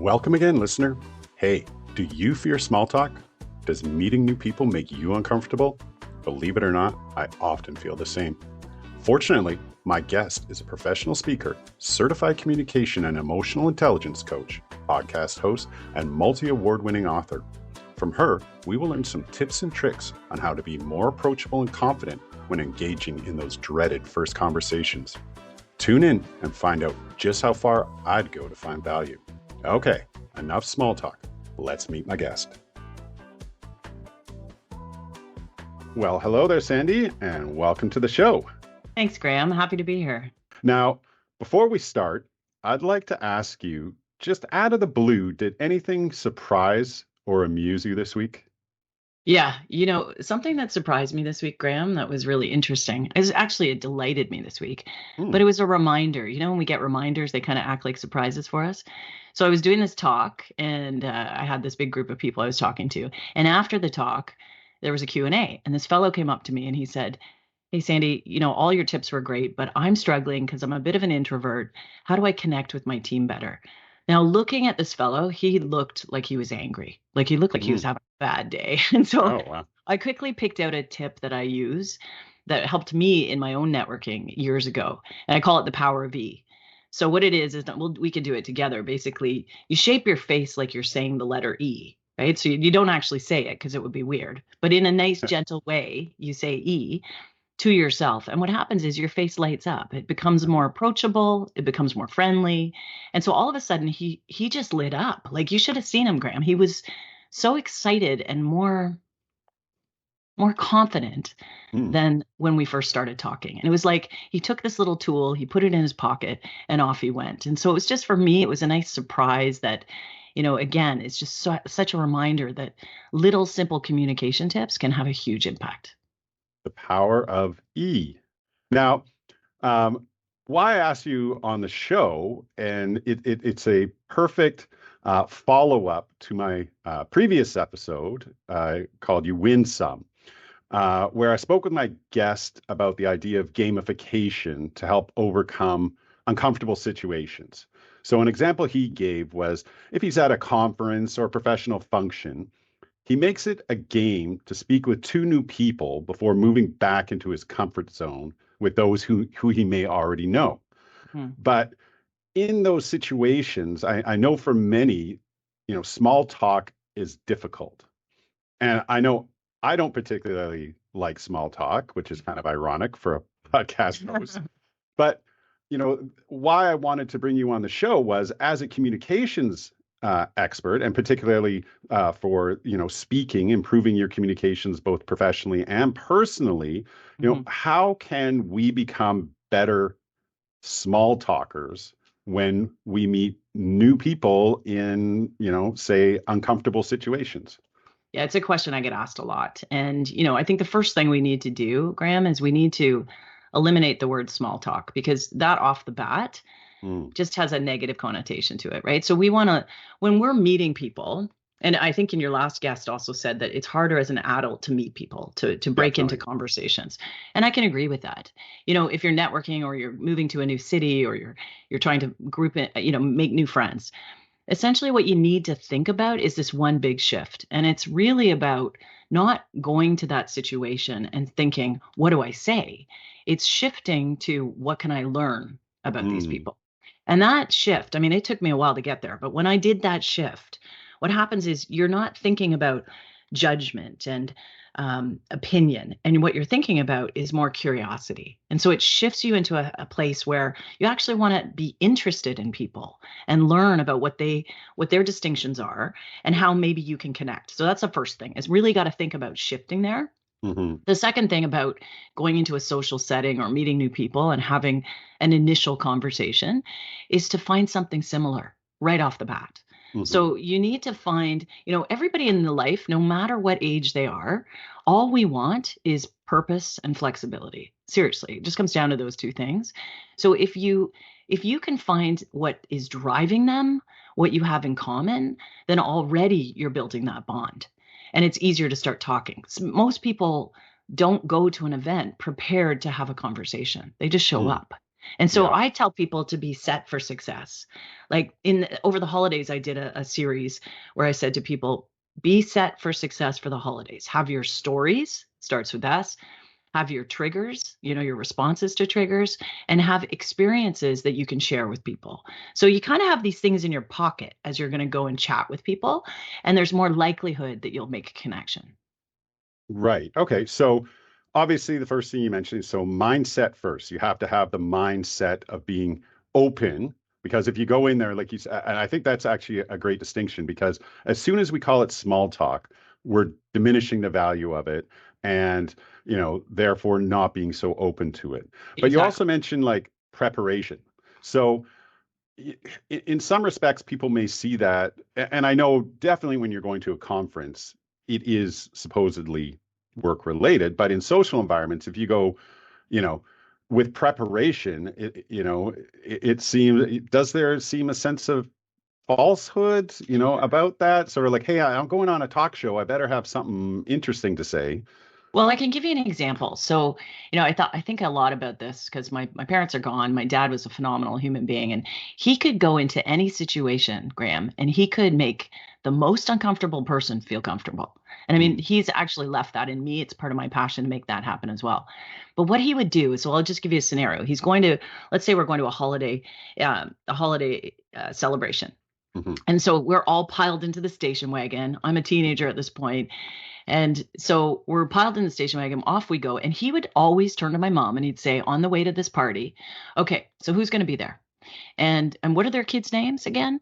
Welcome again, listener. Hey, do you fear small talk? Does meeting new people make you uncomfortable? Believe it or not, I often feel the same. Fortunately, my guest is a professional speaker, certified communication and emotional intelligence coach, podcast host, and multi-award-winning author. From her, we will learn some tips and tricks on how to be more approachable and confident when engaging in those dreaded first conversations. Tune in and find out just how far I'd go to find value. Okay, enough small talk. Let's meet my guest. Well, hello there, Sandy, and welcome to the show. Thanks, Graham. Happy to be here. Now, before we start, I'd like to ask you, just out of the blue, did anything surprise or amuse you this week? Yeah, something that surprised me this week, Graham, that was really interesting. It delighted me this week, but it was a reminder. When we get reminders, they kind of act like surprises for us. So I was doing this talk and I had this big group of people I was talking to. And after the talk, there was a Q&A, and this fellow came up to me and he said, "Hey, Sandy, all your tips were great, but I'm struggling because I'm a bit of an introvert. How do I connect with my team better?" Now, looking at this fellow, he looked like he was angry. Like he looked like he was having a bad day. And so I quickly picked out a tip that I use that helped me in my own networking years ago. And I call it the power of E. So what it is that we can do it together. Basically, you shape your face like you're saying the letter E, right? So you don't actually say it because it would be weird. But in a nice, gentle way, you say E to yourself. And what happens is your face lights up. It becomes more approachable. It becomes more friendly. And so all of a sudden he just lit up. Like, you should have seen him, Graham. He was so excited and more confident than when we first started talking. And it was like he took this little tool, he put it in his pocket, and off he went. And so it was just, for me, it was a nice surprise that, again, it's just such a reminder that little simple communication tips can have a huge impact. The power of E. Now, why I asked you on the show, and it's a perfect follow-up to my previous episode called You Win Some, where I spoke with my guest about the idea of gamification to help overcome uncomfortable situations. So an example he gave was, if he's at a conference or professional function, he makes it a game to speak with two new people before moving back into his comfort zone with those who he may already know. But in those situations, I know for many, small talk is difficult. And I know I don't particularly like small talk, which is kind of ironic for a podcast host. But, why I wanted to bring you on the show was, as a communications expert, and particularly for speaking, improving your communications both professionally and personally, how can we become better small talkers when we meet new people in say uncomfortable situations? Yeah, it's a question I get asked a lot. And I think the first thing we need to do, Graham, is we need to eliminate the word small talk, because that off the bat just has a negative connotation to it, right? So we want to, when we're meeting people, and I think in your last guest also said that it's harder as an adult to meet people, to break into conversations. And I can agree with that. If you're networking or you're moving to a new city or you're trying to group it, make new friends, essentially what you need to think about is this one big shift. And it's really about not going to that situation and thinking, what do I say? It's shifting to, what can I learn about these people? And that shift, it took me a while to get there, but when I did that shift, what happens is you're not thinking about judgment and opinion. And what you're thinking about is more curiosity. And so it shifts you into a place where you actually want to be interested in people and learn about what their distinctions are and how maybe you can connect. So that's the first thing, is really got to think about shifting there. The second thing about going into a social setting or meeting new people and having an initial conversation is to find something similar right off the bat. So you need to find, everybody in the life, no matter what age they are, all we want is purpose and flexibility. Seriously, it just comes down to those two things. So if you can find what is driving them, what you have in common, then already you're building that bond. And it's easier to start talking. Most people don't go to an event prepared to have a conversation. They just show up. And so Yeah. I tell people to be set for success. Like over the holidays, I did a series where I said to people, be set for success for the holidays. Have your stories, starts with S, have your triggers, your responses to triggers, and have experiences that you can share with people. So you kind of have these things in your pocket as you're going to go and chat with people, and there's more likelihood that you'll make a connection. Right. Okay. So obviously the first thing you mentioned is so mindset first. You have to have the mindset of being open because if you go in there, like you said, and I think that's actually a great distinction because as soon as we call it small talk, we're diminishing the value of it and, therefore not being so open to it. But you also Exactly. mentioned like preparation. So in some respects, people may see that, and I know definitely when you're going to a conference, it is supposedly work related, but in social environments, if you go, you know, with preparation, it seems, does there seem a sense of falsehood, about that? Sort of like, hey, I'm going on a talk show. I better have something interesting to say. Well, I can give you an example. So, I think a lot about this because my parents are gone. My dad was a phenomenal human being, and he could go into any situation, Graham, and he could make the most uncomfortable person feel comfortable. And I mean, Mm, he's actually left that in me. It's part of my passion to make that happen as well. But what he would do is, so I'll just give you a scenario. He's going to, let's say we're going to a holiday celebration. mhm, And so we're all piled into the station wagon. I'm a teenager at this point, and so we're piled in the station wagon, off we go. And he would always turn to my mom and he'd say, on the way to this party, okay, so who's going to be there? And what are their kids' names again?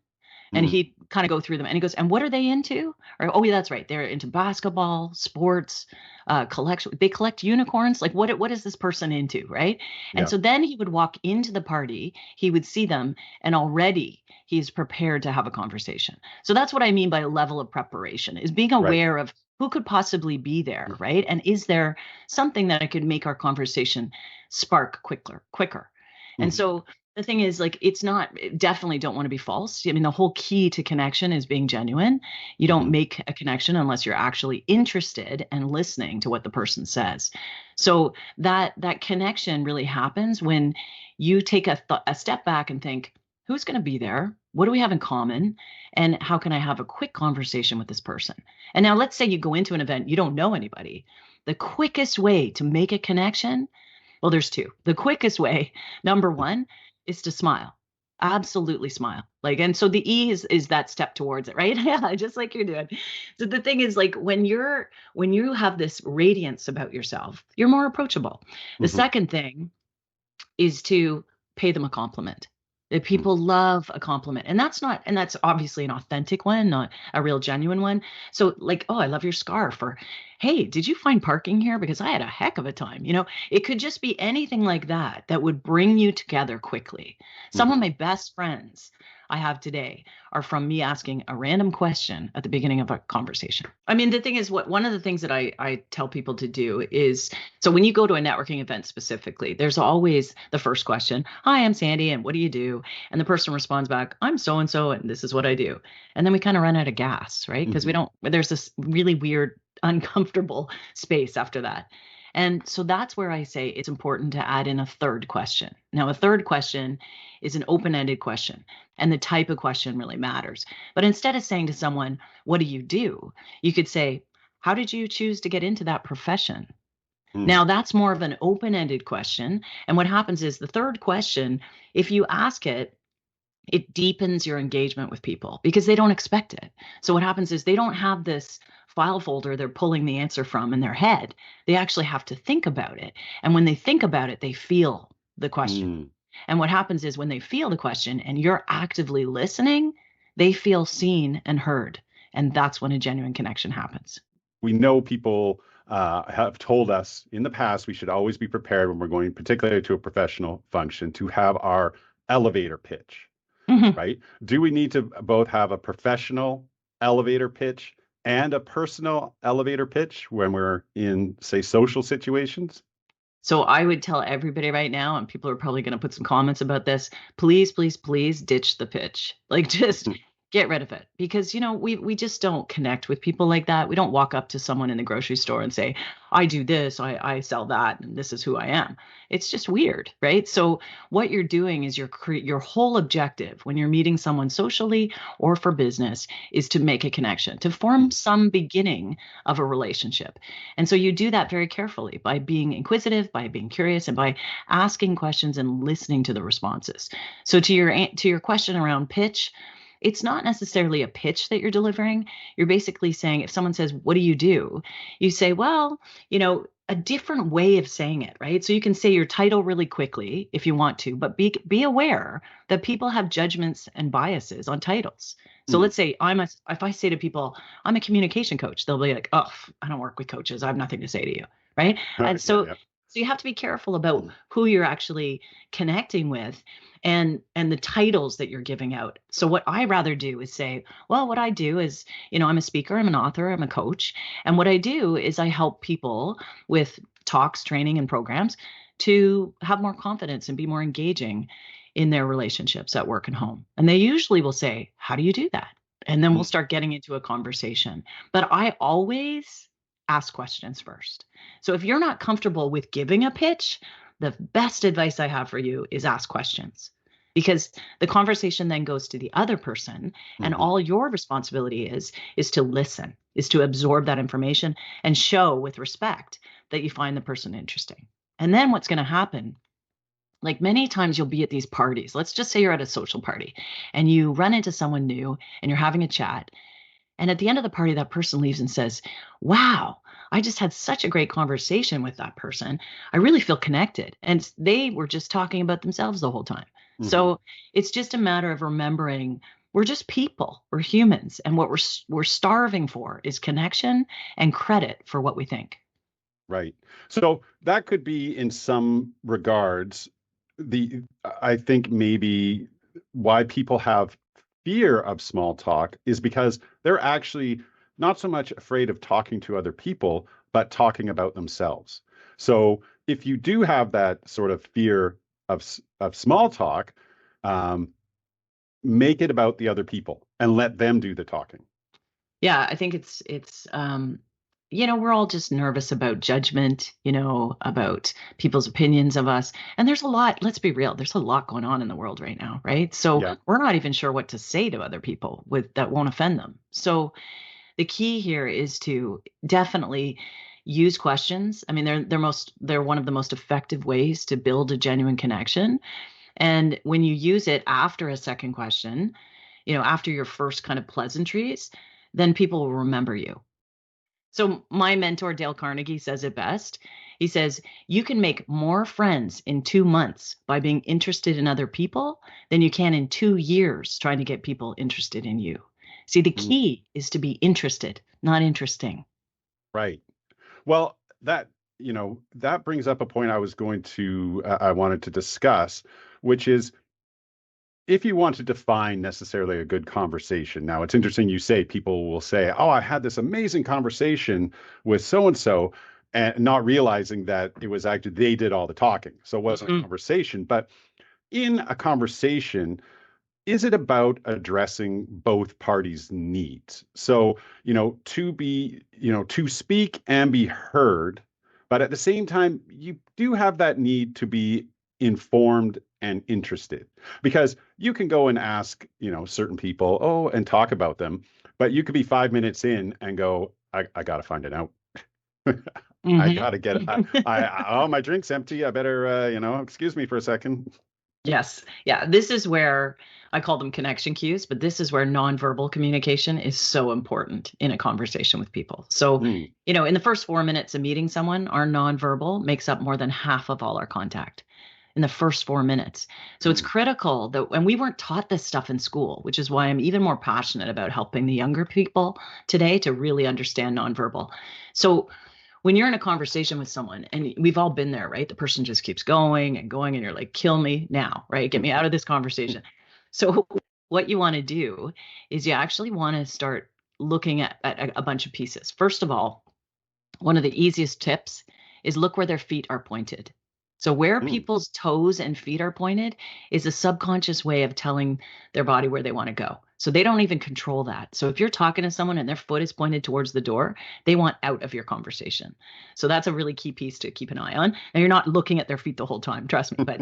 And mm, he'd kind of go through them and he goes, and what are they into? Or, oh, yeah, that's right. They're into basketball, sports, collection. They collect unicorns. Like, what is this person into? Right. And yeah, so then he would walk into the party, he would see them, and already he's prepared to have a conversation. So that's what I mean by a level of preparation is being right. aware of who could possibly be there. Right. And is there something that I could make our conversation spark quicker. And Mhm, so the thing is, like, it's not, definitely don't want to be false. I mean, the whole key to connection is being genuine. You don't mhm, make a connection unless you're actually interested and listening to what the person says. So that connection really happens when you take a step back and think, who's going to be there? What do we have in common? And how can I have a quick conversation with this person? And now let's say you go into an event, you don't know anybody. The quickest way to make a connection, well, there's two. The quickest way, number one, is to smile. Absolutely smile. Like, and so the E is that step towards it, right? Yeah, just like you're doing. So the thing is, like, when you have this radiance about yourself, you're more approachable. The mhm, second thing is to pay them a compliment. That mhm. people love a compliment. And that's obviously an authentic one, not a real genuine one. So, like, oh, I love your scarf, or hey, did you find parking here? Because I had a heck of a time. It could just be anything like that that would bring you together quickly. Some of Mhm. my best friends I have today are from me asking a random question at the beginning of a conversation. I mean, the thing is, what one of the things that I tell people to do is, so when you go to a networking event specifically, there's always the first question, hi, I'm Sandy, and what do you do? And the person responds back, I'm so and so, and this is what I do. And then we kind of run out of gas, right? Because Mhm. there's this really weird, uncomfortable space after that. And so that's where I say it's important to add in a third question. Now, a third question is an open ended question, and the type of question really matters. But instead of saying to someone, what do? You could say, how did you choose to get into that profession? Mm, Now, that's more of an open ended question. And what happens is the third question, if you ask it, it deepens your engagement with people because they don't expect it. So, what happens is they don't have this file folder they're pulling the answer from in their head. They actually have to think about it. And when they think about it, they feel the question. mm. And what happens is when they feel the question and you're actively listening, they feel seen and heard. And that's when a genuine connection happens. We know people have told us in the past we should always be prepared when we're going, particularly to a professional function, to have our elevator pitch, Mhm. right? Do we need to both have a professional elevator pitch and a personal elevator pitch when we're in, say, social situations? So I would tell everybody right now, and people are probably going to put some comments about this, please, please, please ditch the pitch. Like, just Get rid of it because we just don't connect with people like that. We don't walk up to someone in the grocery store and say, I do this, I sell that, and this is who I am. It's just weird, right? So what you're doing is your whole objective when you're meeting someone socially or for business is to make a connection, to form Mm. some beginning of a relationship. And so you do that very carefully by being inquisitive, by being curious, and by asking questions and listening to the responses. So to your question around pitch, it's not necessarily a pitch that you're delivering. You're basically saying, if someone says, what do? You say, well, a different way of saying it, right? So you can say your title really quickly if you want to, but be aware that people have judgments and biases on titles. So Mm. let's say if I say to people, I'm a communication coach, they'll be like, oh, I don't work with coaches. I have nothing to say to you, right? And Yeah, so yeah. so you have to be careful about Mm. who you're actually connecting with and the titles that you're giving out. So what I rather do is say, well, what I do is, I'm a speaker, I'm an author, I'm a coach, and what I do is I help people with talks, training, and programs to have more confidence and be more engaging in their relationships at work and home. And they usually will say, how do you do that? And then we'll Mm. start getting into a conversation. But I always ask questions first. So if you're not comfortable with giving a pitch, the best advice I have for you is ask questions, because the conversation then goes to the other person, and Mhm. all your responsibility is to listen, is to absorb that information and show with respect that you find the person interesting. And then what's going to happen, like many times you'll be at these parties, let's just say you're at a social party and you run into someone new and you're having a chat, and at the end of the party, that person leaves and says, wow, I just had such a great conversation with that person. I really feel connected. And they were just talking about themselves the whole time. Mhm. So it's just a matter of remembering we're just people, we're humans. And what we're starving for is connection and credit for what we think. Right. So that could be in some regards the I think maybe why people have fear of small talk is because they're actually not so much afraid of talking to other people, but talking about themselves. So if you do have that sort of fear of small talk, um, make it about the other people and let them do the talking. Yeah, I think we're all just nervous about judgment, about people's opinions of us. And there's a lot, let's be real, there's a lot going on in the world right now, right? So Yeah. we're not even sure what to say to other people with that won't offend them. So the key here is to definitely use questions. I mean, they're one of the most effective ways to build a genuine connection. And when you use it after a second question, after your first kind of pleasantries, then people will remember you. So my mentor, Dale Carnegie, says it best. He says, you can make more friends in 2 months by being interested in other people than you can in 2 years trying to get people interested in you. See, the Mm. key is to be interested, not interesting. Right. Well, that brings up a point I wanted to discuss, which is if you want to define necessarily a good conversation. Now, it's interesting you say people will say, "Oh, I had this amazing conversation with so and so," and not realizing that it was actually they did all the talking. So it wasn't a Mhm. conversation, but in a conversation, is it about addressing both parties' needs? So, to speak and be heard, but at the same time, you do have that need to be informed and interested because you can go and ask, certain people, oh, and talk about them, but you could be 5 minutes in and go, I got to find it out. I Mhm. got to get it. Oh, my drink's empty. I better, excuse me for a second. Yes. Yeah. This is where I call them connection cues, but this is where nonverbal communication is so important in a conversation with people. So, Mm. in the first 4 minutes of meeting someone, our nonverbal makes up more than half of all our contact in the first 4 minutes. So it's Mm. critical that, and we weren't taught this stuff in school, which is why I'm even more passionate about helping the younger people today to really understand nonverbal. So when you're in a conversation with someone, and we've all been there, right? The person just keeps going and going, and you're like, kill me now, right? Get me out of this conversation. So, what you want to do is you actually want to start looking at a bunch of pieces. First of all, one of the easiest tips is look where their feet are pointed. So where Mm. people's toes and feet are pointed is a subconscious way of telling their body where they want to go. So they don't even control that. So if you're talking to someone and their foot is pointed towards the door, they want out of your conversation. So that's a really key piece to keep an eye on. And you're not looking at their feet the whole time, trust me, but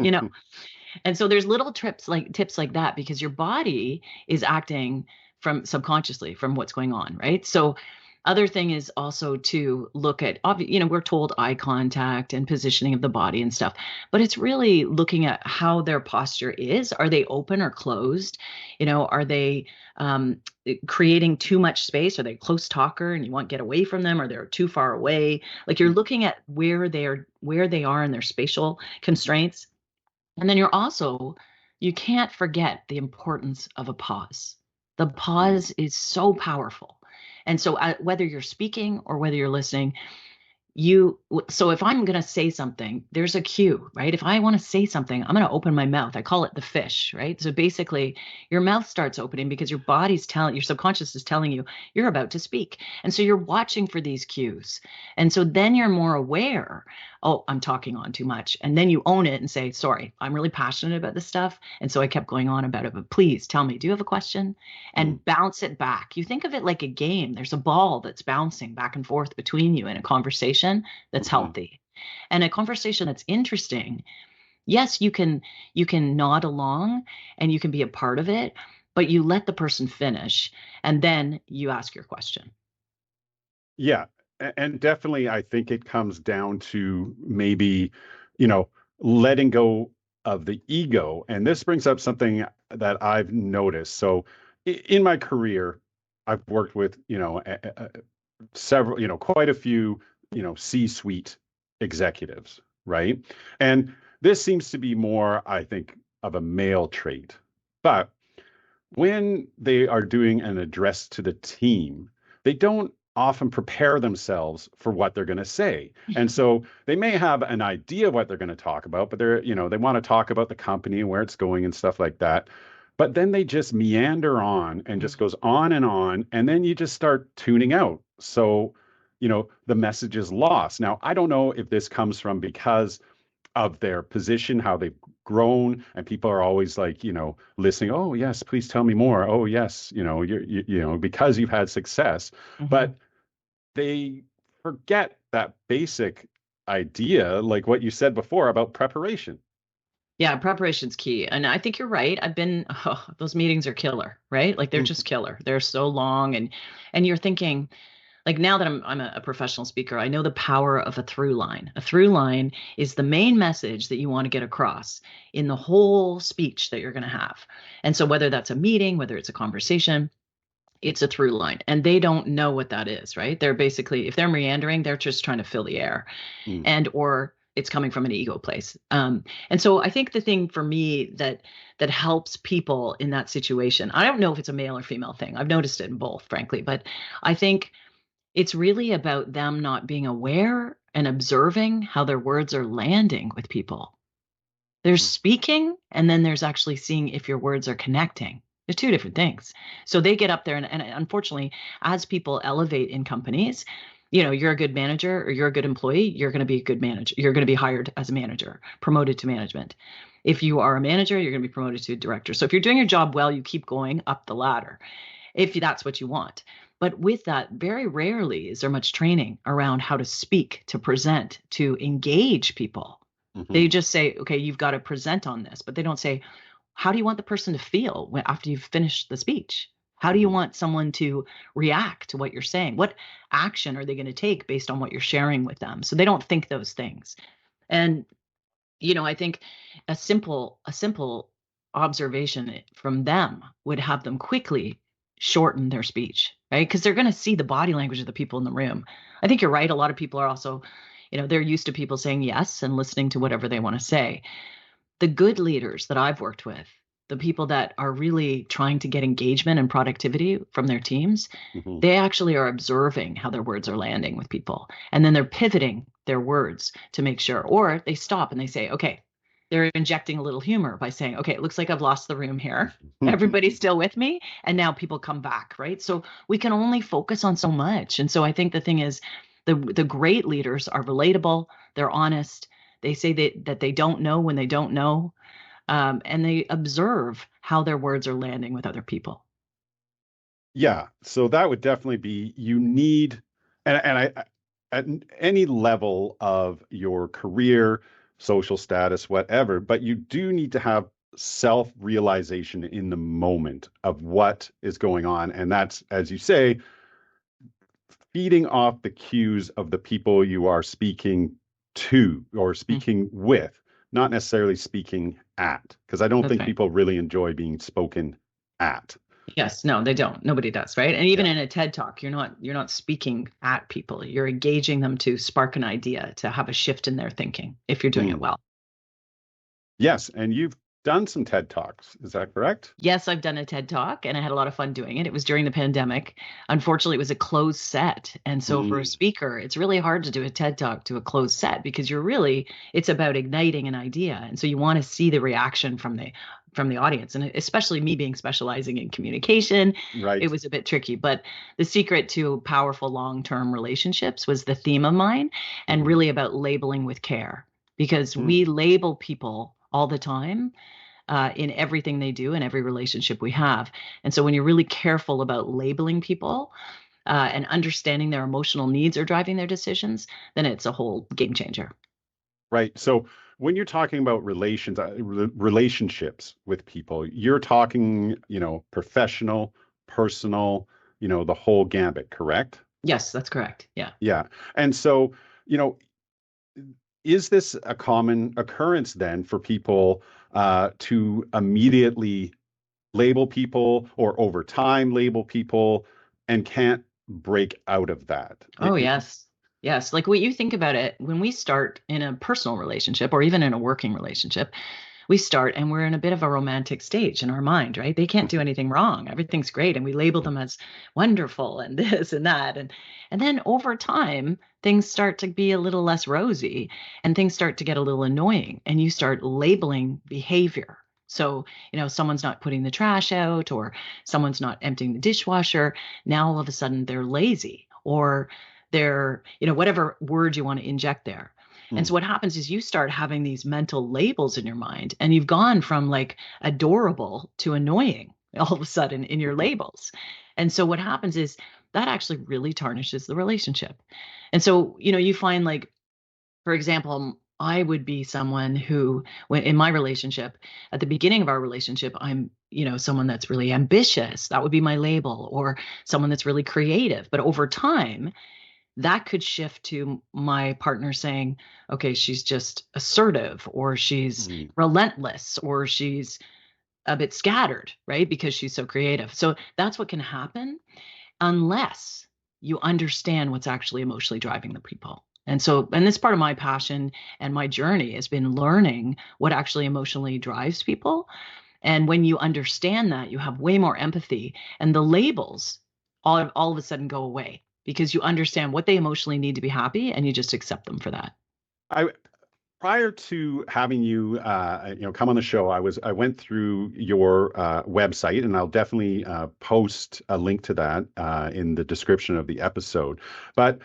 and so there's little tips like that because your body is acting from subconsciously from what's going on, right? So other thing is also to look at, we're told eye contact and positioning of the body and stuff, but it's really looking at how their posture is. Are they open or closed? Are they creating too much space? Are they a close talker and you want to get away from them, or they're too far away? Like you're looking at where they are in their spatial constraints. And then you can't forget the importance of a pause. The Mm. pause is so powerful. And so, whether you're speaking or whether you're listening, so if I'm going to say something, there's a cue, right? If I want to say something, I'm going to open my mouth. I call it the fish, right? So basically your mouth starts opening because your subconscious is telling you you're about to speak. And so you're watching for these cues. And so then you're more aware, oh, I'm talking on too much. And then you own it and say, sorry, I'm really passionate about this stuff. And so I kept going on about it, but please tell me, do you have a question? Mm. And bounce it back. You think of it like a game. There's a ball that's bouncing back and forth between you in a conversation that's Mhm. healthy and a conversation that's interesting. Yes, you can nod along and you can be a part of it, but you let the person finish and then you ask your question. Yeah, and definitely, I think it comes down to maybe, you know, letting go of the ego. And this brings up something that I've noticed. So, in my career, I've worked with, several, quite a few, C-suite executives, right? And this seems to be more, I think, of a male trait. But when they are doing an address to the team, they don't often prepare themselves for what they're going to say. And so they may have an idea of what they're going to talk about, but they want to talk about the company and where it's going and stuff like that. But then they just meander on and just goes on, and then you just start tuning out. So, the message is lost. Now, I don't know if this comes from because of their position, how they've grown, and people are always like, listening. Oh, yes, please tell me more. Oh, yes, because you've had success, Mhm. but they forget that basic idea, like what you said before about preparation. Yeah, preparation's key. And I think you're right. Those meetings are killer, right? Like they're just Mhm. killer. They're so long and you're thinking, like now that I'm a professional speaker, I know the power of a through line. A through line is the main message that you want to get across in the whole speech that you're going to have. And so whether that's a meeting, whether it's a conversation, it's a through line. And they don't know what that is, right? They're basically, if they're meandering, they're just trying to fill the air Mm. and or it's coming from an ego place. And so I think the thing for me that helps people in that situation, I don't know if it's a male or female thing. I've noticed it in both, frankly, but I think it's really about them not being aware and observing how their words are landing with people. There's speaking, and then there's actually seeing if your words are connecting. They're two different things. So they get up there, and unfortunately, as people elevate in companies, you're a good manager or you're a good employee, you're going to be a good manager. You're going to be hired as a manager, promoted to management. If you are a manager, you're going to be promoted to a director. So if you're doing your job well, you keep going up the ladder if that's what you want. But with that, very rarely is there much training around how to speak, to present, to engage people. They Mhm. just say, okay, you've got to present on this, but they don't say, how do you want the person to feel after you've finished the speech? How do you Mhm. want someone to react to what you're saying? What action are they going to take based on what you're sharing with them? So they don't think those things. And I think a simple observation from them would have them quickly shorten their speech, right? Because they're going to see the body language of the people in the room. I think you're right. A lot of people are also, they're used to people saying yes and listening to whatever they want to say. The good leaders that I've worked with, the people that are really trying to get engagement and productivity from their teams, Mhm. they actually are observing how their words are landing with people. And then they're pivoting their words to make sure, or they stop and they say, okay, they're injecting a little humor by saying, okay, it looks like I've lost the room here. Everybody's still with me. And now people come back, right? So we can only focus on so much. And so I think the thing is, the great leaders are relatable, they're honest, They say that they don't know when they don't know, and they observe how their words are landing with other people. Yeah, so that would definitely be you need, and at any level of your career, social status, whatever, but you do need to have self-realization in the moment of what is going on. And that's, as you say, feeding off the cues of the people you are speaking to or Mm, speaking with, not necessarily speaking at, because I don't that's think right. people really enjoy being spoken at. Yes, no, they don't. Nobody does, right? And even Yeah. in a TED talk, you're not speaking at people. You're engaging them to spark an idea, to have a shift in their thinking if you're doing it Mm. well. Yes, and you've done some TED Talks. Is that correct? Yes, I've done a TED talk and I had a lot of fun doing it. It was during the pandemic. Unfortunately, it was a closed set. And so for a Mm. speaker, it's really hard to do a TED talk to a closed set because it's about igniting an idea. And so you want to see the reaction from the audience. And especially me being specializing in communication, it Right. was a bit tricky. But the secret to powerful long-term relationships was the theme of mine and Mhm. really about labeling with care because we Mm. label people all the time in everything they do in every relationship we have. And so when you're really careful about labeling people and understanding their emotional needs are driving their decisions, then it's a whole game changer. Right. So when you're talking about relationships with people, you're talking, professional, personal, the whole gambit, correct? Yes, that's correct. Yeah. Yeah. And so, you know, is this a common occurrence then for people to immediately label people or over time label people and can't break out of that? Oh, yes. Yes. Like what you think about it, when we start in a personal relationship or even in a working relationship, we start and we're in a bit of a romantic stage in our mind, right? They can't do anything wrong. Everything's great. And we label them as wonderful and this and that. And then over time, things start to be a little less rosy and things start to get a little annoying and you start labeling behavior. So, someone's not putting the trash out or someone's not emptying the dishwasher. Now all of a sudden they're lazy or they're, whatever word you want to inject there. And so Mm. what happens is you start having these mental labels in your mind, and you've gone from like adorable to annoying all of a sudden in your labels. And so what happens is that actually really tarnishes the relationship. And so, you find like, for example, I would be someone who, when in my relationship, at the beginning of our relationship, I'm, someone that's really ambitious. That would be my label, or someone that's really creative. But over time, that could shift to my partner saying, okay, she's just assertive or she's Mm. relentless or she's a bit scattered, right? Because she's so creative. So that's what can happen unless you understand what's actually emotionally driving the people. And this part of my passion and my journey has been learning what actually emotionally drives people. And when you understand that, you have way more empathy and the labels all of a sudden go away because you understand what they emotionally need to be happy and you just accept them for that. I Prior to having you, come on the show, I went through your website, and I'll definitely post a link to that in the description of the episode. But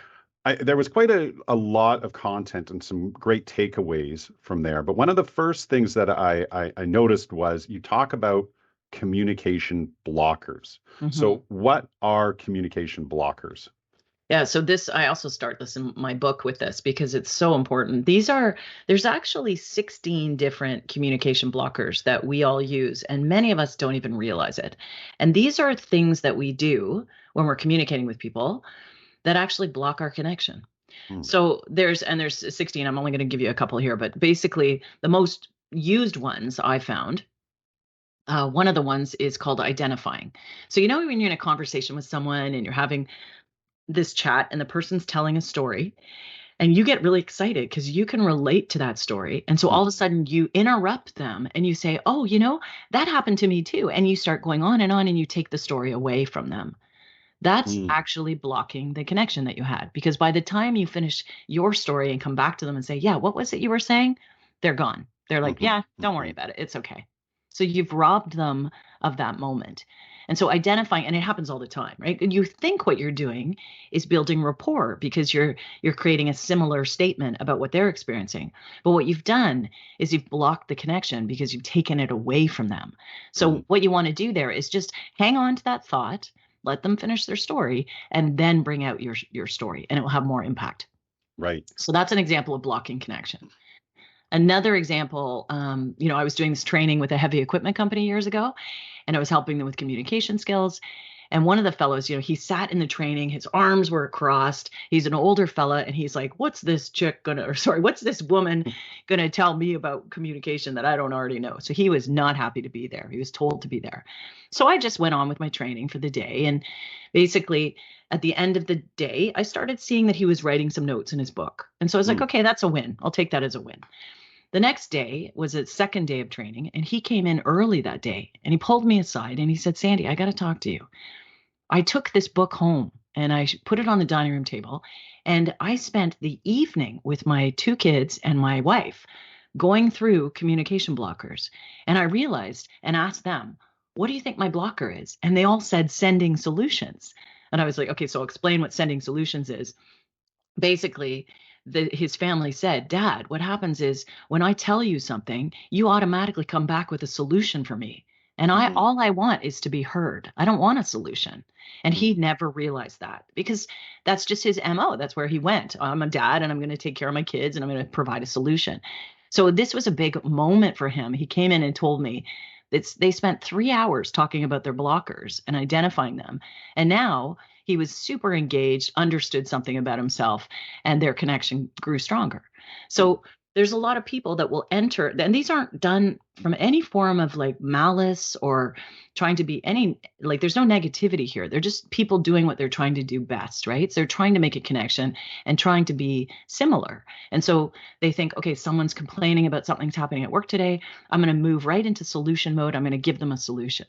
there was quite a lot of content and some great takeaways from there. But one of the first things that I noticed was you talk about communication blockers. Mhm. So, what are communication blockers? Yeah, so I also start this in my book with this because it's so important. There's actually 16 different communication blockers that we all use, and many of us don't even realize it. And these are things that we do when we're communicating with people that actually block our connection. Hmm. So there's 16. I'm only going to give you a couple here, but basically the most used ones I found. One of the ones is called identifying. So when you're in a conversation with someone and you're having this chat and the person's telling a story and you get really excited because you can relate to that story. And so all of a sudden you interrupt them and you say, oh, that happened to me too. And you start going on and you take the story away from them. That's Hmm. actually blocking the connection that you had because by the time you finish your story and come back to them and say, yeah, what was it you were saying? They're gone. They're like, Hmm. yeah, don't worry Hmm. about it. It's okay. So you've robbed them of that moment. And so identifying, and it happens all the time, right? And you think what you're doing is building rapport because you're creating a similar statement about what they're experiencing. But what you've done is you've blocked the connection because you've taken it away from them. So what you want to do there is just hang on to that thought, let them finish their story, and then bring out your story, and it will have more impact. Right. So that's an example of blocking connection. Another example, I was doing this training with a heavy equipment company years ago, and I was helping them with communication skills. And one of the fellows, he sat in the training, his arms were crossed. He's an older fella, and he's like, what's this what's this woman gonna tell me about communication that I don't already know? So he was not happy to be there. He was told to be there. So I just went on with my training for the day. And basically, at the end of the day, I started seeing that he was writing some notes in his book. And so I was like, okay, that's a win. I'll take that as a win. The next day was a second day of training, and he came in early that day, and he pulled me aside and he said, Sandy, I got to talk to you. I took this book home and I put it on the dining room table, and I spent the evening with my two kids and my wife going through communication blockers. And I realized and asked them, what do you think my blocker is? And they all said sending solutions. And I was like, okay, so I'll explain what sending solutions is. Basically, his family said, Dad, what happens is when I tell you something, you automatically come back with a solution for me. And all I want is to be heard. I don't want a solution. And he never realized that because that's just his MO. That's where he went. I'm a dad and I'm going to take care of my kids and I'm going to provide a solution. So this was a big moment for him. He came in and told me they spent 3 hours talking about their blockers and identifying them. And now he was super engaged, understood something about himself, and their connection grew stronger. So there's a lot of people that will enter, and these aren't done from any form of like malice or trying to be there's no negativity here. They're just people doing what they're trying to do best, right? So they're trying to make a connection and trying to be similar. And so they think, okay, someone's complaining about something's happening at work today. I'm going to move right into solution mode. I'm going to give them a solution.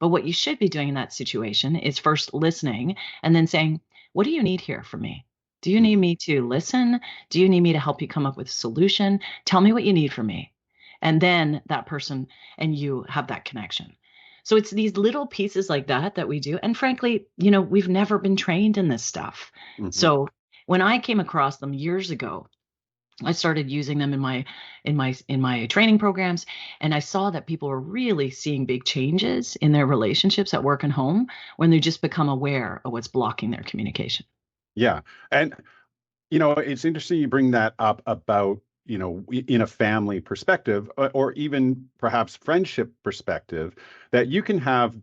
But what you should be doing in that situation is first listening and then saying, what do you need here from me? Do you need me to listen? Do you need me to help you come up with a solution? Tell me what you need from me. And then that person and you have that connection. So it's these little pieces like that we do. And frankly, we've never been trained in this stuff. So when I came across them years ago, I started using them in my training programs, and I saw that people were really seeing big changes in their relationships at work and home when they just become aware of what's blocking their communication. Yeah. And, it's interesting you bring that up about, in a family perspective or even perhaps friendship perspective, that you can have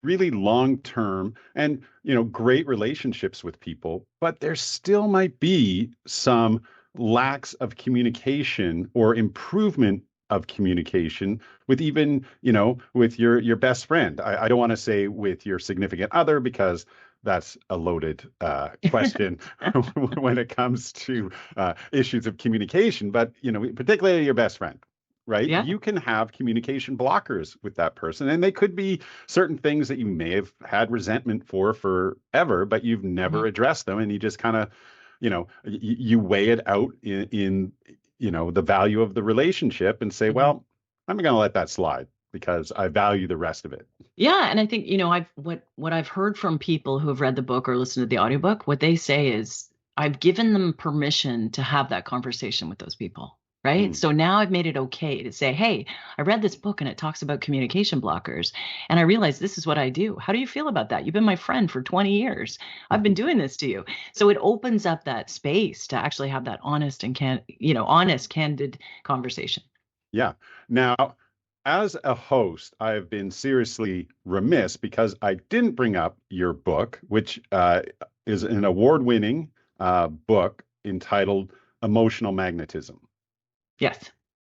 really long-term and, great relationships with people, but there still might be some lacks of communication or improvement of communication with even, with your best friend. I don't want to say with your significant other because that's a loaded question when it comes to issues of communication, but, particularly your best friend. Right? Yeah. You can have communication blockers with that person, and they could be certain things that you may have had resentment for forever, but you've never addressed them, and you just kind of, you weigh it out in the value of the relationship and say, well, I'm going to let that slide because I value the rest of it. Yeah, and I think, what I've heard from people who have read the book or listened to the audiobook, what they say is I've given them permission to have that conversation with those people. Right. So now I've made it okay to say, hey, I read this book and it talks about communication blockers. And I realize this is what I do. How do you feel about that? You've been my friend for 20 years. I've been doing this to you. So it opens up that space to actually have that honest, candid conversation. Yeah. Now, as a host, I've been seriously remiss because I didn't bring up your book, which is an award-winning book entitled Emotional Magnetism. Yes.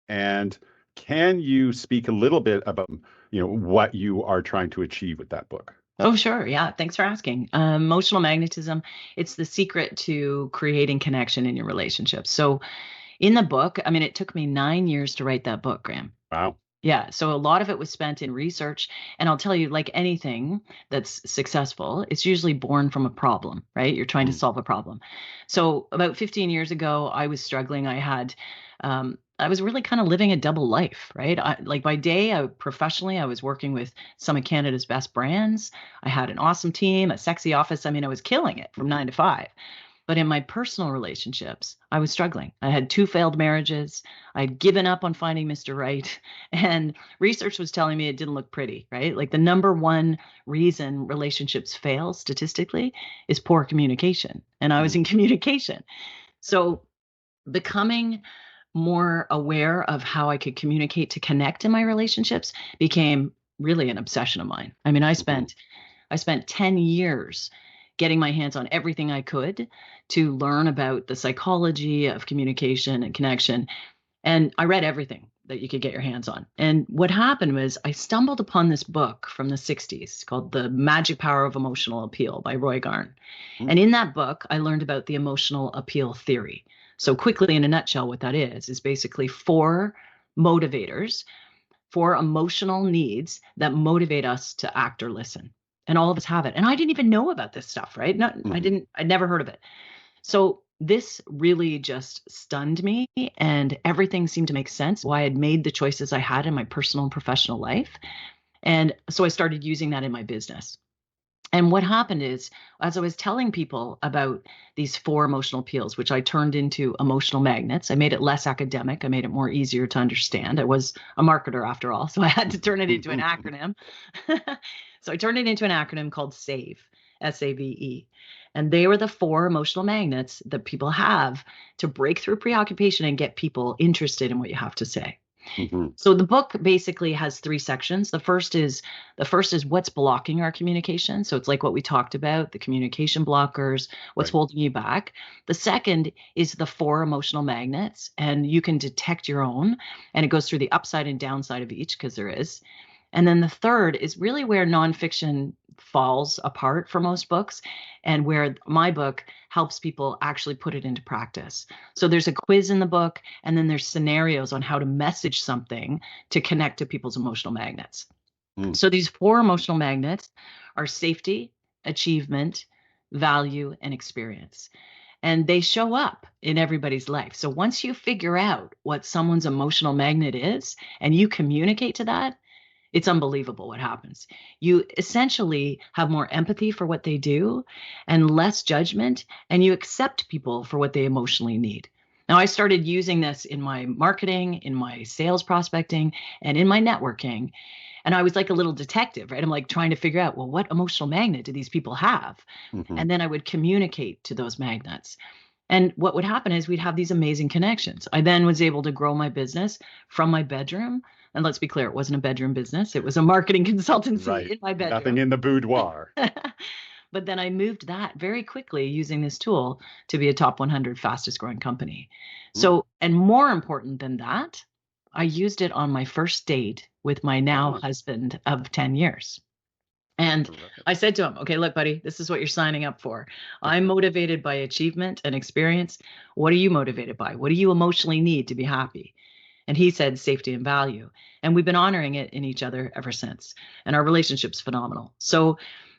And can you speak a little bit about, what you are trying to achieve with that book? Oh, sure. Yeah. Thanks for asking. Emotional magnetism, it's the secret to creating connection in your relationships. So in the book, it took me 9 years to write that book, Graham. Wow. Yeah. So a lot of it was spent in research. And I'll tell you, like anything that's successful, it's usually born from a problem, right? You're trying to Mm, solve a problem. So about 15 years ago, I was struggling. I was really kind of living a double life, right? Like by day, professionally, I was working with some of Canada's best brands. I had an awesome team, a sexy office. I mean, I was killing it from mhm, 9 to 5. But in my personal relationships, I was struggling. I had 2 failed marriages. I'd given up on finding Mr. Right. And research was telling me it didn't look pretty, right? Like the number one reason relationships fail statistically is poor communication. And I was mm, in communication. So becoming more aware of how I could communicate to connect in my relationships became really an obsession of mine. I mean, mhm, I spent 10 years getting my hands on everything I could to learn about the psychology of communication and connection. And I read everything that you could get your hands on. And what happened was I stumbled upon this book from the 60s called The Magic Power of Emotional Appeal by Roy Garn. mm, And in that book, I learned about the emotional appeal theory. So, quickly, in a nutshell, what that is basically 4 motivators, 4 emotional needs that motivate us to act or listen. And all of us have it. And I didn't even know about this stuff, right? Not, mhm, I'd never heard of it. So this really just stunned me, and everything seemed to make sense why I'd made the choices I had in my personal and professional life. And so I started using that in my business. And what happened is, as I was telling people about these 4 emotional appeals, which I turned into emotional magnets, I made it less academic. I made it more easier to understand. I was a marketer after all, so I had to turn it into an mhm, acronym. So I turned it into an acronym called SAVE, SAVE. And they were the 4 emotional magnets that people have to break through preoccupation and get people interested in what you have to say. mhm. So the book basically has 3 sections. The first is what's blocking our communication. So it's like what we talked about, the communication blockers, what's Right. holding you back. The second is the 4 emotional magnets, and you can detect your own, and it goes through the upside and downside of each because there is. And then the third is really where nonfiction falls apart for most books, and where my book helps people actually put it into practice. So there's a quiz in the book, and then there's scenarios on how to message something to connect to people's emotional magnets. Mm, So these 4 emotional magnets are safety, achievement, value, and experience. And they show up in everybody's life. So once you figure out what someone's emotional magnet is and you communicate to that, it's unbelievable what happens. You essentially have more empathy for what they do and less judgment, and you accept people for what they emotionally need. Now, I started using this in my marketing, in my sales prospecting, and in my networking. And I was like a little detective, right? I'm like trying to figure out, well, what emotional magnet do these people have? mhm. And then I would communicate to those magnets. And what would happen is we'd have these amazing connections. I then was able to grow my business from my bedroom. And let's be clear, it wasn't a bedroom business, it was a marketing consultancy Right. in my Nothing bedroom. in the boudoir. But then I moved that very quickly using this tool to be a top 100 fastest growing company. Mm, So, and more important than that, I used it on my first date with my now oh, husband of 10 years. And terrific. I said to him, okay, look, buddy, this is what you're signing up for. I'm motivated by achievement and experience. What are you motivated by? What do you emotionally need to be happy? And he said safety and value. And we've been honoring it in each other ever since. And our relationship's phenomenal. So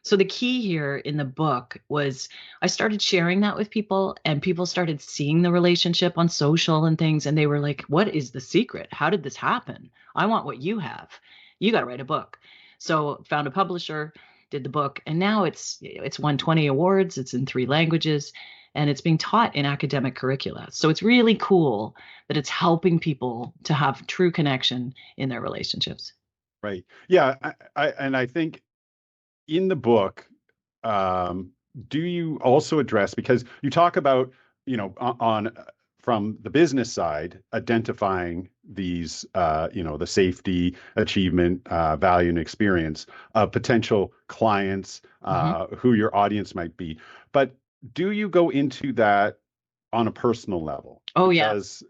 the key here in the book was I started sharing that with people, and people started seeing the relationship on social and things, and they were like, what is the secret? How did this happen? I want what you have. You got to write a book. So found a publisher, did the book, and now it's won 20 awards. It's in 3 languages, and it's being taught in academic curricula. So it's really cool that it's helping people to have true connection in their relationships. Right. Yeah. And I think in the book, um, do you also address, because you talk about, from the business side, identifying these, the safety, achievement, value, and experience of potential clients, Mhm. who your audience might be. But do you go into that on a personal level? Oh, yeah. Because,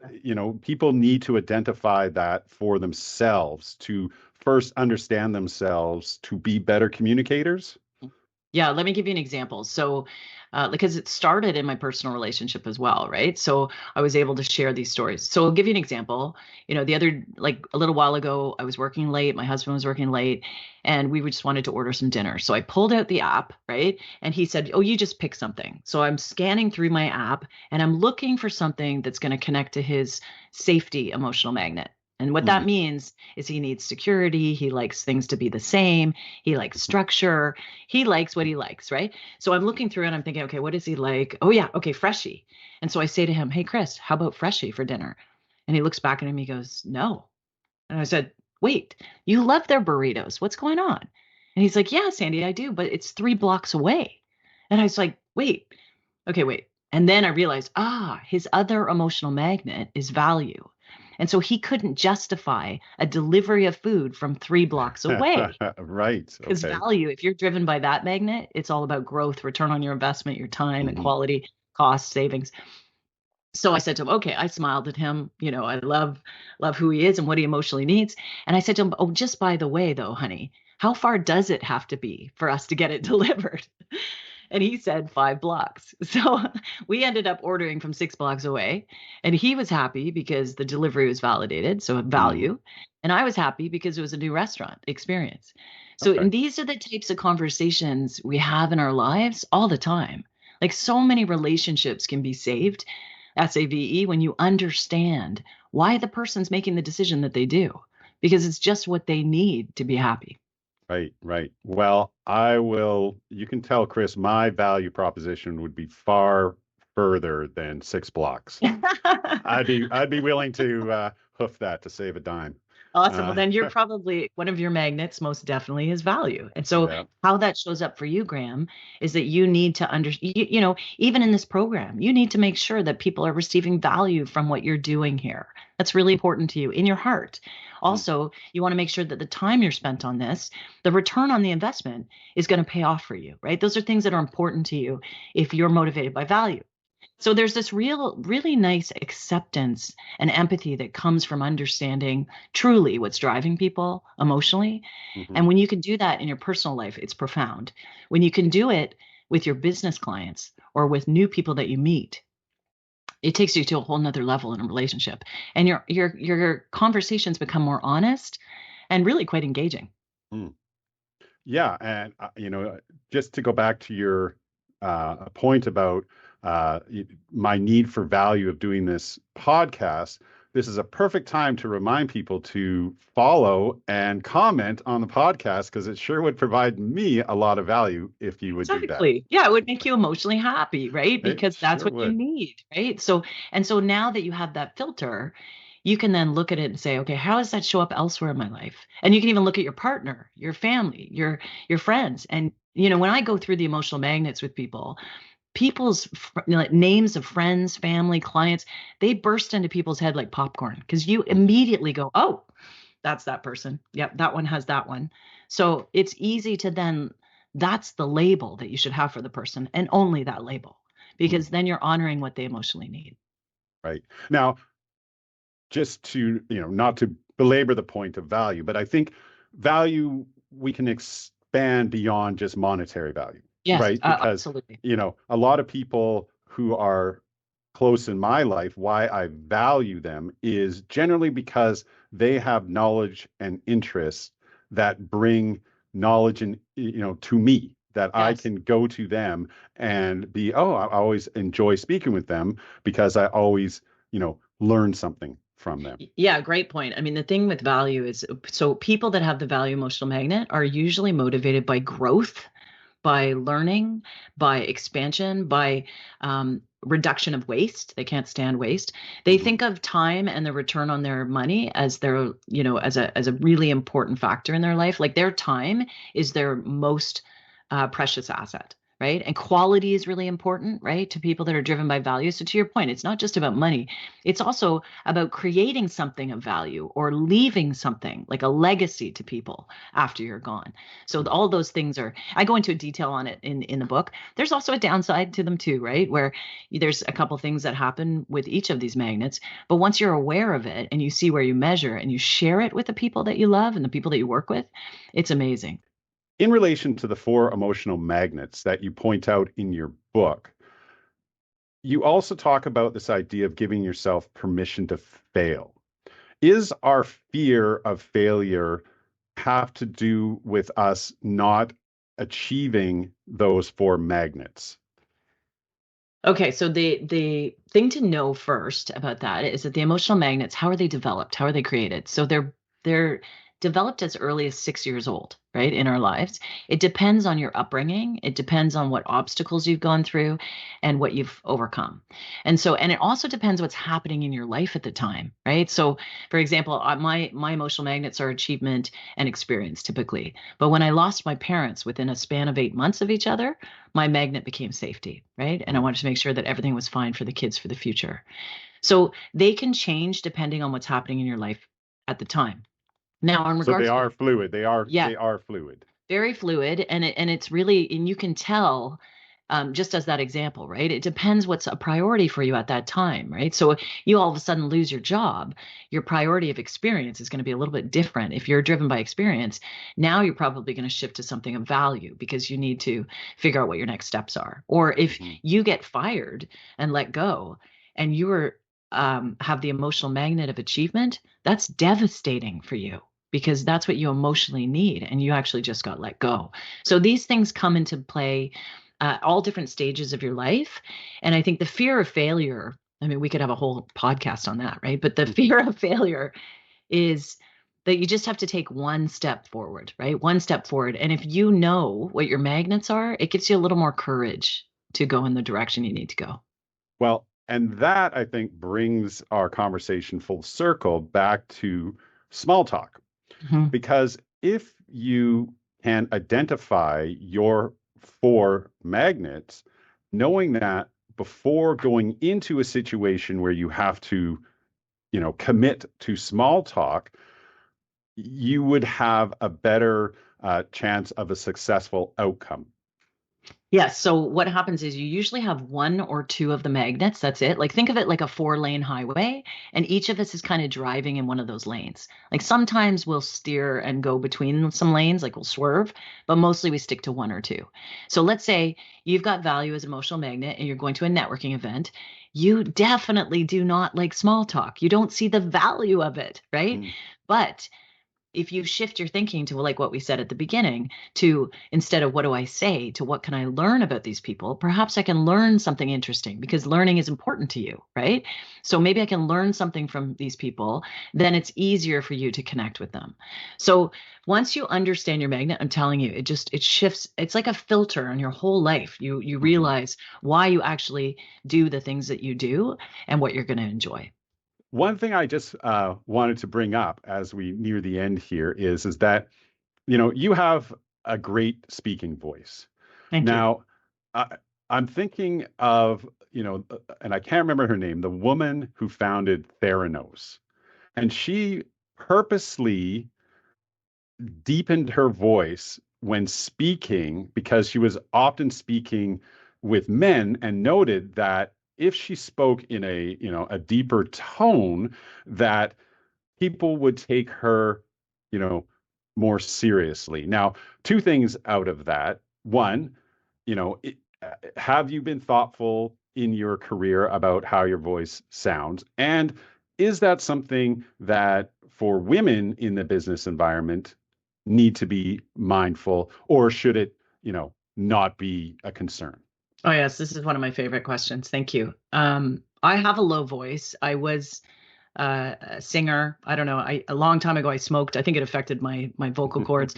people need to identify that for themselves to first understand themselves to be better communicators. Yeah, let me give you an example. So, because it started in my personal relationship as well, right? So I was able to share these stories. So I'll give you an example. The other, like a little while ago, I was working late. My husband was working late, and we just wanted to order some dinner. So I pulled out the app, right? And he said, "Oh, you just pick something." So I'm scanning through my app and I'm looking for something that's going to connect to his safety emotional magnet. And what that Mhm. means is he needs security. He likes things to be the same. He likes structure. He likes what he likes, right? So I'm looking through and I'm thinking, okay, what does he like? Oh, yeah, okay, Freshie. And so I say to him, "Hey, Chris, how about Freshie for dinner?" And he looks back at him. He goes, "No." And I said, "Wait, you love their burritos. What's going on?" And he's like, "Yeah, Sandy, I do, but it's 3 blocks away." And I was like, "Wait, okay, wait." And then I realized, his other emotional magnet is value. And so he couldn't justify a delivery of food from 3 blocks away. Right. Because Okay. value, if you're driven by that magnet, it's all about growth, return on your investment, your time, and Hmm. quality, cost, savings. So I said to him, okay, I smiled at him. I love who he is and what he emotionally needs. And I said to him, "Oh, just by the way, though, honey, how far does it have to be for us to get it delivered?" And he said 5 blocks. So we ended up ordering from 6 blocks away. And he was happy because the delivery was validated, so Mm. value. And I was happy because it was a new restaurant experience. So, Okay. and these are the types of conversations we have in our lives all the time. Like so many relationships can be saved, SAVE, when you understand why the person's making the decision that they do, because it's just what they need to be happy. Right, right. Well, you can tell Chris, my value proposition would be far further than 6 blocks. I'd be willing to hoof that to save a dime. Awesome. Well, Uh, then you're probably one of your magnets, most definitely is value. And so, yeah. how that shows up for you, Graham, is that you need to even in this program, you need to make sure that people are receiving value from what you're doing here. That's really important to you in your heart. Mm. Also, you want to make sure that the time you're spent on this, the return on the investment is going to pay off for you, right? Those are things that are important to you if you're motivated by value. So there's this really nice acceptance and empathy that comes from understanding truly what's driving people emotionally. Hmm. And when you can do that in your personal life, it's profound. When you can do it with your business clients or with new people that you meet, it takes you to a whole nother level in a relationship. And your conversations become more honest and really quite engaging. Mm. Yeah, and just to go back to your point about my need for value of doing this podcast, this is a perfect time to remind people to follow and comment on the podcast because it sure would provide me a lot of value if you would do that. Exactly. Yeah, it would make you emotionally happy, right? It Because that's sure what you would. need, right? So now that you have that filter, you can then look at it and say, okay, how does that show up elsewhere in my life? And you can even look at your partner, your family, your friends. And when I go through the emotional magnets with people, like names of friends, family, clients, they burst into people's head like popcorn because you Mm. immediately go, "Oh, that's that person. Yep, that one has that one." So it's easy to then, that's the label that you should have for the person and only that label, Mm. because then you're honoring what they emotionally need. Right. Now, just to, not to belabor the point of value, but I think value we can expand beyond just monetary value, Yes, right? Because, absolutely. a lot of people who are close in my life, why I value them is generally because they have knowledge and interests that bring knowledge and, to me that I Yes. can go to them and I always enjoy speaking with them because I always, learn something from them. Yeah, great point. I mean, the thing with value is, so people that have the value emotional magnet are usually motivated by growth, by learning, by expansion, by reduction of waste. They can't stand waste. They Hmm. think of time and the return on their money as their, as a really important factor in their life. Like their time is their most precious asset. Right. And quality is really important, right? To people that are driven by value. So, to your point, it's not just about money. It's also about creating something of value or leaving something like a legacy to people after you're gone. So Hmm. all those things are, I go into a detail on it in the book. There's also a downside to them too, right? Where there's a couple things that happen with each of these magnets. But once you're aware of it and you see where you measure and you share it with the people that you love and the people that you work with, it's amazing. In relation to the four emotional magnets that you point out in your book, you also talk about this idea of giving yourself permission to fail. Is our fear of failure have to do with us not achieving those four magnets? Okay, so the thing to know first about that is that the emotional magnets, how are they developed? How are they created? So they're developed as early as 6 years old, right, in our lives. It depends on your upbringing. It depends on what obstacles you've gone through and what you've overcome. And it also depends what's happening in your life at the time, right? So, for example, my emotional magnets are achievement and experience typically. But when I lost my parents within a span of 8 months of each other, my magnet became safety, right? And I wanted to make sure that everything was fine for the kids for the future. So they can change depending on what's happening in your life at the time. Now, in So they regards to, are fluid. yeah, They are fluid. very fluid, and it's really, and you can tell, just as that example, right? It depends what's a priority for you at that time, right? So if you all of a sudden lose your job, your priority of experience is going to be a little bit different. If you're driven by experience, now you're probably going to shift to something of value because you need to figure out what your next steps are. Or if Mhm. you get fired and let go, and you are have the emotional magnet of achievement, that's devastating for you because that's what you emotionally need, and you actually just got let go. So these things come into play all different stages of your life. And I think the fear of failure, I mean, we could have a whole podcast on that, right? But the fear of failure is that you just have to take one step forward, right? One step forward. And if you know what your magnets are, it gives you a little more courage to go in the direction you need to go. Well, and that I think brings our conversation full circle back to small talk. Mhm. Because if you can identify your four magnets, knowing that before going into a situation where you have to, commit to small talk, you would have a better chance of a successful outcome. Yes. So what happens is you usually have one or two of the magnets. That's it. Like think of it like a 4 lane highway, and each of us is kind of driving in one of those lanes. Like sometimes we'll steer and go between some lanes, like we'll swerve, but mostly we stick to one or two. So let's say you've got value as an emotional magnet and you're going to a networking event. You definitely do not like small talk. You don't see the value of it, right? Mm. But if you shift your thinking to like what we said at the beginning, to instead of what do I say, to what can I learn about these people, perhaps I can learn something interesting because learning is important to you, right? So maybe I can learn something from these people, then it's easier for you to connect with them. So once you understand your magnet, I'm telling you, it shifts. It's like a filter on your whole life. You Mhm. realize why you actually do the things that you do and what you're going to enjoy. One thing I just wanted to bring up as we near the end here is that you have a great speaking voice. Thank you. Now, I, I'm thinking of and I can't remember her name, the woman who founded Theranos, and she purposely deepened her voice when speaking because she was often speaking with men and noted that if she spoke in a deeper tone that people would take her, you know, more seriously. Now, two things out of that. One, have you been thoughtful in your career about how your voice sounds? And is that something that for women in the business environment need to be mindful, or should it, not be a concern? Oh, yes, this is one of my favorite questions. Thank you. I have a low voice. I was a singer. I don't know. A long time ago I smoked. I think it affected my vocal cords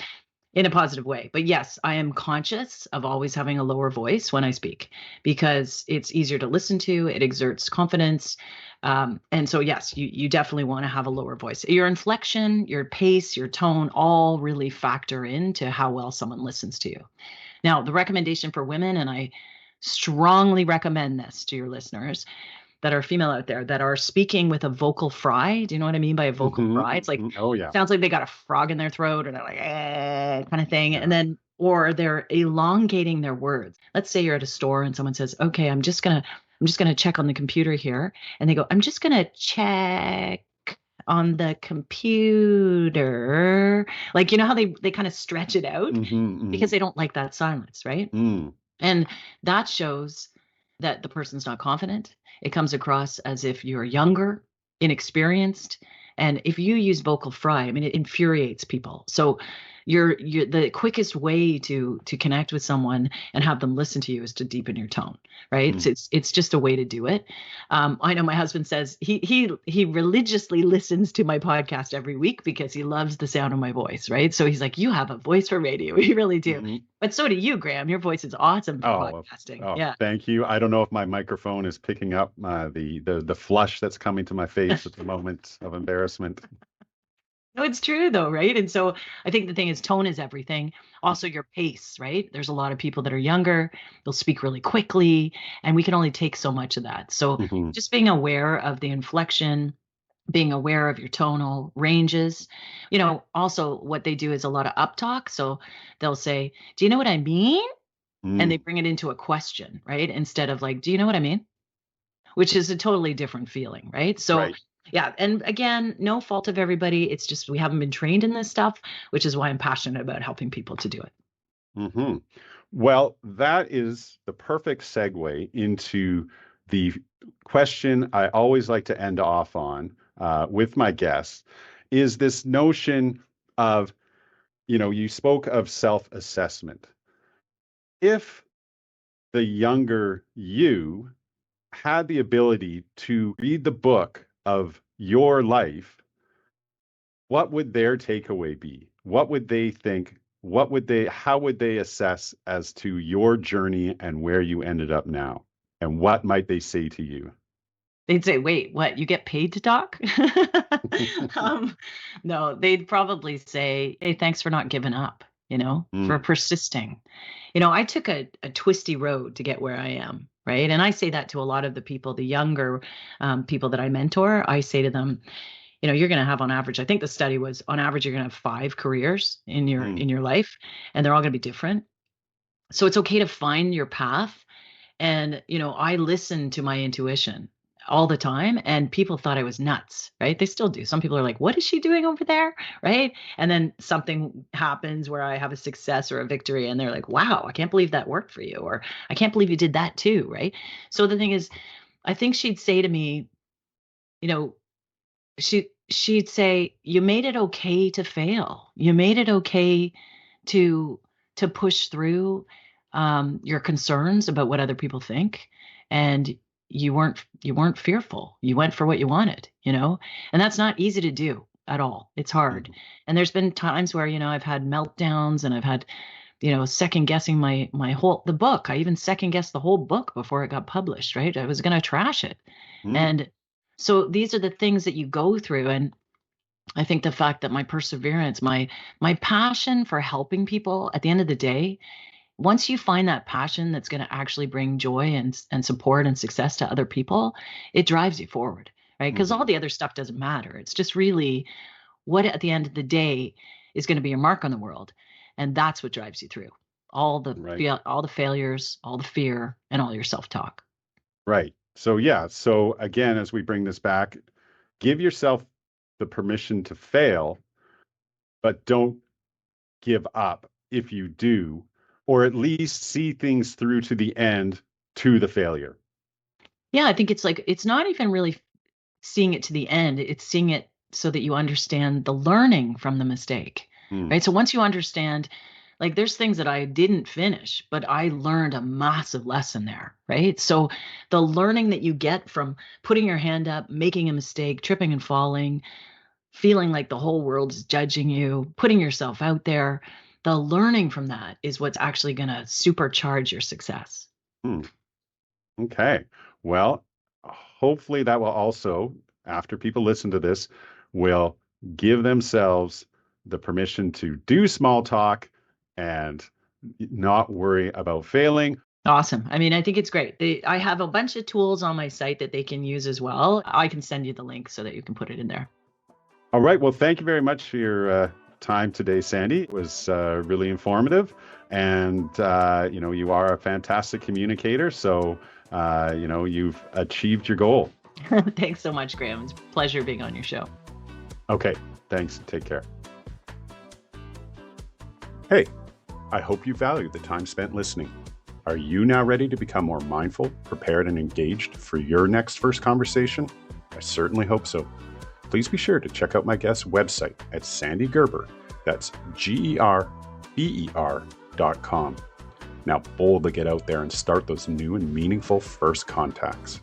in a positive way. But yes, I am conscious of always having a lower voice when I speak because it's easier to listen to. It exerts confidence. And so, yes, you definitely want to have a lower voice. Your inflection, your pace, your tone all really factor into how well someone listens to you. Now, the recommendation for women, and I strongly recommend this to your listeners that are female out there that are speaking with a vocal fry. Do you know what I mean by a vocal Hmm. fry? It's like, Hmm. Oh yeah. sounds like they got a frog in their throat or they're like, kind of thing. And Yeah. then, or they're elongating their words. Let's say you're at a store and someone says, okay, I'm just gonna check on the computer here. And they go, I'm just gonna check on the computer. Like, you know how they kind of stretch it out Hmm. because they don't like that silence, right? Hmm. And that shows that the person's not confident. It comes across as if you're younger, inexperienced. And if you use vocal fry, I mean, it infuriates people. So you're the quickest way to connect with someone and have them listen to you is to deepen your tone, right? So it's just a way to do it. I know my husband says he religiously listens to my podcast every week because he loves the sound of my voice, right? So he's like, you have a voice for radio. We really do. Mm-hmm. But so do you, Graham. Your voice is awesome for Oh, podcasting. Yeah. thank you. I don't know if my microphone is picking up the flush that's coming to my face at the moment of embarrassment. No, it's true though, right? And so I think the thing is tone is everything. Also your pace, right? There's a lot of people that are younger, they'll speak really quickly, and we can only take so much of that. So Mm-hmm. just being aware of the inflection, being aware of your tonal ranges. Also what they do is a lot of uptalk. So they'll say, "Do you know what I mean?" And they Mm. bring it into a question, right? Instead of like, "Do you know what I mean?" Which is a totally different feeling, right? So, Right. yeah. And again, no fault of everybody. It's just we haven't been trained in this stuff, which is why I'm passionate about helping people to do it. Mm-hmm. Well, that is the perfect segue into the question I always like to end off on with my guests is this notion of, you spoke of self-assessment. If the younger you had the ability to read the book of your life, what would their takeaway be? What would they think? How would they assess as to your journey and where you ended up now? And what might they say to you? They'd say, "Wait, what? You get paid to talk?" um, no, they'd probably say, "Hey, thanks for not giving up, for Mm, persisting." I took a twisty road to get where I am, right? And I say that to a lot of the people, the younger people that I mentor. I say to them, you're going to have on average, I think the study was on average, you're going to have 5 careers in your mm, in your life, and they're all going to be different. So it's okay to find your path. And, I listen to my intuition all the time, and people thought I was nuts, right? They still do. Some people are like, "What is she doing over there?" Right? And then something happens where I have a success or a victory, and they're like, "Wow, I can't believe that worked for you," or "I can't believe you did that too," right? So the thing is, I think she'd say to me, you know, she'd say, "You made it okay to fail. You made it okay to push through your concerns about what other people think, and you weren't fearful. You went for what you wanted, and that's not easy to do at all. It's hard. mm, And there's been times where I've had meltdowns, and I've had second guessing my whole the book. I even second guessed the whole book before it got published. Right, I was going to trash it, mm, and so these are the things that you go through. And I think the fact that my perseverance, my passion for helping people at the end of the day, once you find that passion that's going to actually bring joy and support and success to other people, it drives you forward, right? Because all mhm. the other stuff doesn't matter. It's just really what at the end of the day is going to be your mark on the world, and that's what drives you through Right. all the failures, all the fear, and all your self-talk. Right. So, yeah. So, again, as we bring this back, give yourself the permission to fail, but don't give up if you do, or at least see things through to the end to the failure. Yeah, I think it's like it's not even really seeing it to the end, it's seeing it so that you understand the learning from the mistake, Mm, right? So once you understand, like there's things that I didn't finish, but I learned a massive lesson there, right? So the learning that you get from putting your hand up, making a mistake, tripping and falling, feeling like the whole world is judging you, putting yourself out there, the learning from that is what's actually going to supercharge your success. mm. Okay. Well, hopefully that will also, after people listen to this, will give themselves the permission to do small talk and not worry about failing. Awesome. I mean, I think it's great. I have a bunch of tools on my site that they can use as well. I can send you the link so that you can put it in there. All right. Well, thank you very much for your time today, Sandy. It was really informative. And, you are a fantastic communicator. So, you've achieved your goal. Thanks so much, Graham. It's a pleasure being on your show. Okay. Thanks. Take care. Hey, I hope you valued the time spent listening. Are you now ready to become more mindful, prepared, and engaged for your next first conversation? I certainly hope so. Please be sure to check out my guest's website at Sandy Gerber. That's GERBER.com. Now boldly get out there and start those new and meaningful first contacts.